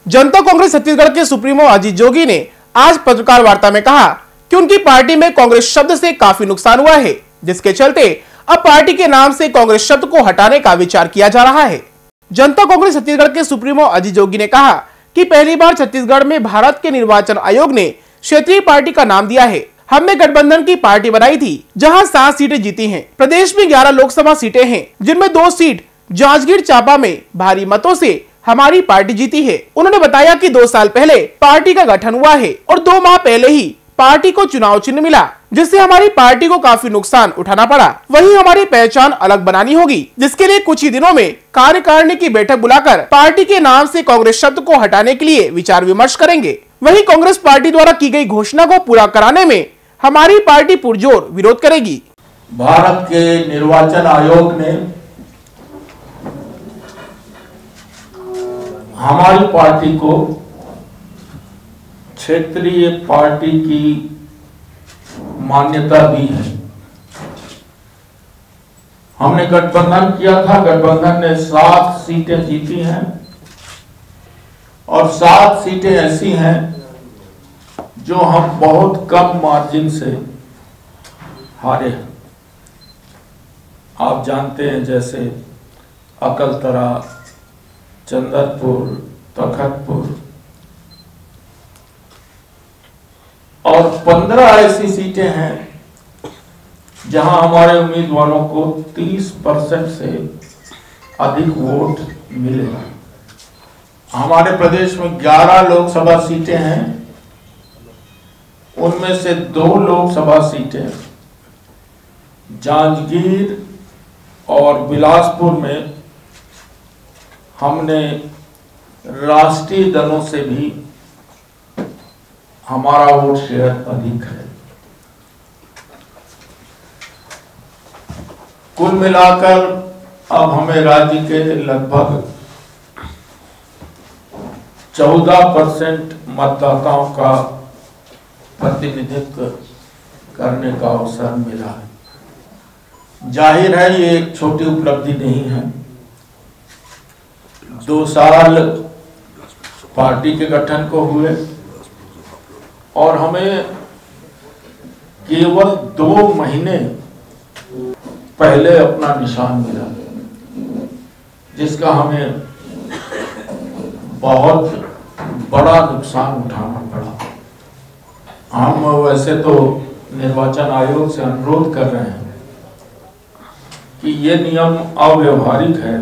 जनता कांग्रेस छत्तीसगढ़ के सुप्रीमो अजीत जोगी ने आज पत्रकार वार्ता में कहा कि उनकी पार्टी में कांग्रेस शब्द से काफी नुकसान हुआ है, जिसके चलते अब पार्टी के नाम से कांग्रेस शब्द को हटाने का विचार किया जा रहा है। जनता कांग्रेस छत्तीसगढ़ के सुप्रीमो अजीत जोगी ने कहा कि पहली बार छत्तीसगढ़ में भारत के निर्वाचन आयोग ने क्षेत्रीय पार्टी का नाम दिया है। हमने गठबंधन की पार्टी बनाई थी, जहां 7 सीटें जीती हैं। प्रदेश में 11 लोकसभा सीटें हैं, जिनमें 2 सीट जांजगीर चांपा में भारी मतों से हमारी पार्टी जीती है। उन्होंने बताया कि 2 साल पहले पार्टी का गठन हुआ है और 2 माह पहले ही पार्टी को चुनाव चिन्ह मिला, जिससे हमारी पार्टी को काफी नुकसान उठाना पड़ा। वहीं हमारी पहचान अलग बनानी होगी, जिसके लिए कुछ ही दिनों में कार्यकारिणी की बैठक बुलाकर पार्टी के नाम से कांग्रेस शब्द को हटाने के लिए विचार विमर्श करेंगे। वहीं कांग्रेस पार्टी द्वारा की गई घोषणा को पूरा कराने में हमारी पार्टी पुरजोर विरोध करेगी। भारत के निर्वाचन आयोग ने हमारी पार्टी को क्षेत्रीय पार्टी की मान्यता दी है। हमने गठबंधन किया था, गठबंधन ने 7 सीटें जीती हैं और 7 सीटें ऐसी हैं जो हम बहुत कम मार्जिन से हारे हैं। आप जानते हैं, जैसे अकलतरा, चंदरपुर, तखतपुर और 15 ऐसी सीटें हैं जहां हमारे उम्मीदवारों को 30% से अधिक वोट मिले। हमारे प्रदेश में 11 लोकसभा सीटें हैं, उनमें से 2 लोकसभा सीटें जांजगीर और बिलासपुर में हमने राष्ट्रीय दलों से भी हमारा वोट शेयर अधिक है। कुल मिलाकर अब हमें राज्य के लगभग 14% मतदाताओं का प्रतिनिधित्व करने का अवसर मिला है। जाहिर है ये एक छोटी उपलब्धि नहीं है। 2 साल पार्टी के गठन को हुए और हमें केवल 2 महीने पहले अपना निशान मिला, जिसका हमें बहुत बड़ा नुकसान उठाना पड़ा। हम वैसे तो निर्वाचन आयोग से अनुरोध कर रहे हैं कि ये नियम अव्यवहारिक है।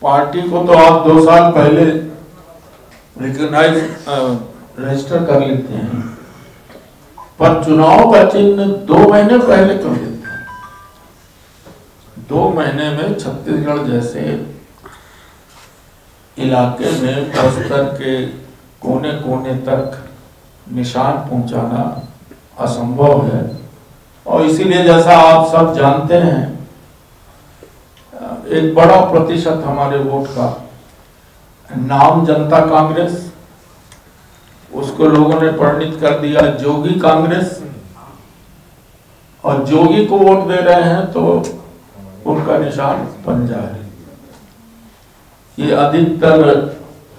पार्टी को तो आप 2 साल पहले रजिस्टर कर लेते हैं, पर चुनाव का चिन्ह 2 महीने पहले कर लेते हैं। 2 महीने में छत्तीसगढ़ जैसे इलाके में बस्तर के कोने कोने तक निशान पहुंचाना असंभव है। और इसीलिए जैसा आप सब जानते हैं, एक बड़ा प्रतिशत हमारे वोट का नाम जनता कांग्रेस, उसको लोगों ने परिणित कर दिया जोगी कांग्रेस, और जोगी को वोट दे रहे हैं तो उनका निशान पंजा है। ये अधिकतर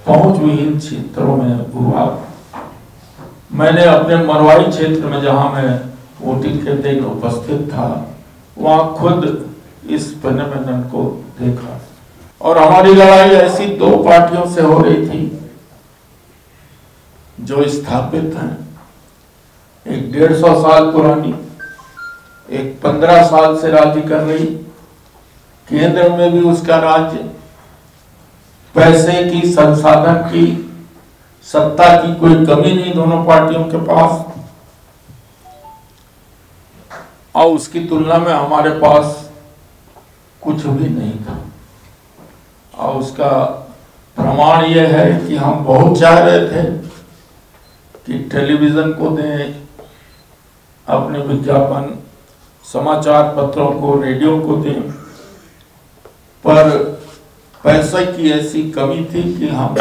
पहुंच विहीन क्षेत्रों में हुआ। मैंने अपने मरवाई क्षेत्र में, जहां मैं वोटिंग के दिन उपस्थित था, वहां खुद इस फेनोमेनन को देखा। और हमारी लड़ाई ऐसी 2 पार्टियों से हो रही थी जो स्थापित हैं, एक 150 साल पुरानी, एक 15 साल से राज्य कर रही। केंद्र में भी उसका राज्य, पैसे की, संसाधन की, सत्ता की कोई कमी नहीं दोनों पार्टियों के पास। और उसकी तुलना में हमारे पास कुछ भी नहीं था। और उसका प्रमाण यह है कि हम बहुत चाह रहे थे कि टेलीविजन को दें अपने विज्ञापन, समाचार पत्रों को, रेडियो को दें, पर पैसे की ऐसी कमी थी कि हम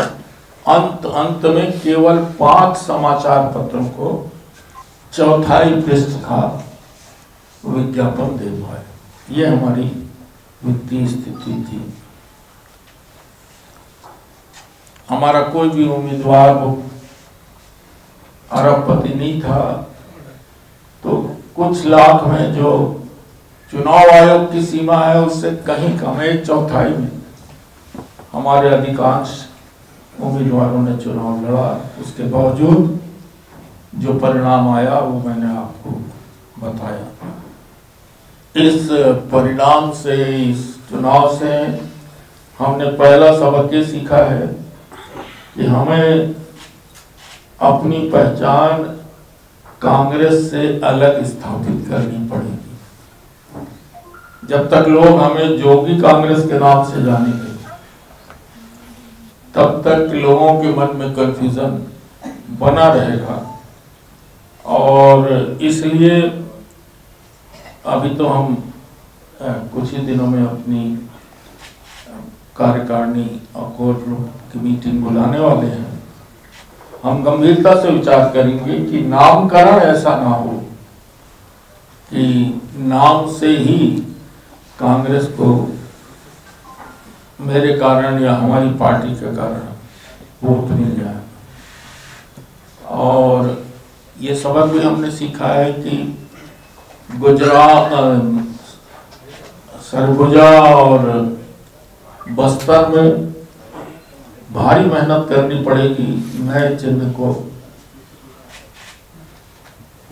अंत में केवल 5 समाचार पत्रों को 1/4 पृष्ठ का विज्ञापन दे पाए। ये हमारी वित्तीय स्थिति थी। हमारा कोई भी उम्मीदवार अरबपति नहीं था, तो कुछ लाख में जो चुनाव आयोग की सीमा है उससे कहीं कम, 1/4 में हमारे अधिकांश उम्मीदवारों ने चुनाव लड़ा। उसके बावजूद जो परिणाम आया वो मैंने आपको बताया। इस परिणाम से, इस चुनाव से हमने पहला सबक ये सीखा है कि हमें अपनी पहचान कांग्रेस से अलग स्थापित करनी पड़ेगी। जब तक लोग हमें जोगी कांग्रेस के नाम से जानेंगे, तब तक लोगों के मन में कंफ्यूजन बना रहेगा। और इसलिए अभी तो हम कुछ ही दिनों में अपनी कार्यकारिणी और कोर ग्रुप की मीटिंग बुलाने वाले हैं। हम गंभीरता से विचार करेंगे कि नामकरण ऐसा ना हो कि नाम से ही कांग्रेस को मेरे कारण या हमारी पार्टी के कारण वोट मिल जाए। और ये सबक भी हमने सीखा है कि गुजरात, सरगुजा और बस्तर में भारी मेहनत करनी पड़ेगी नए चिन्ह को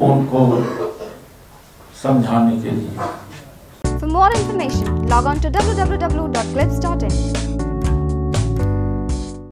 उनको समझाने के लिए। For more information, log on to www.clips.in.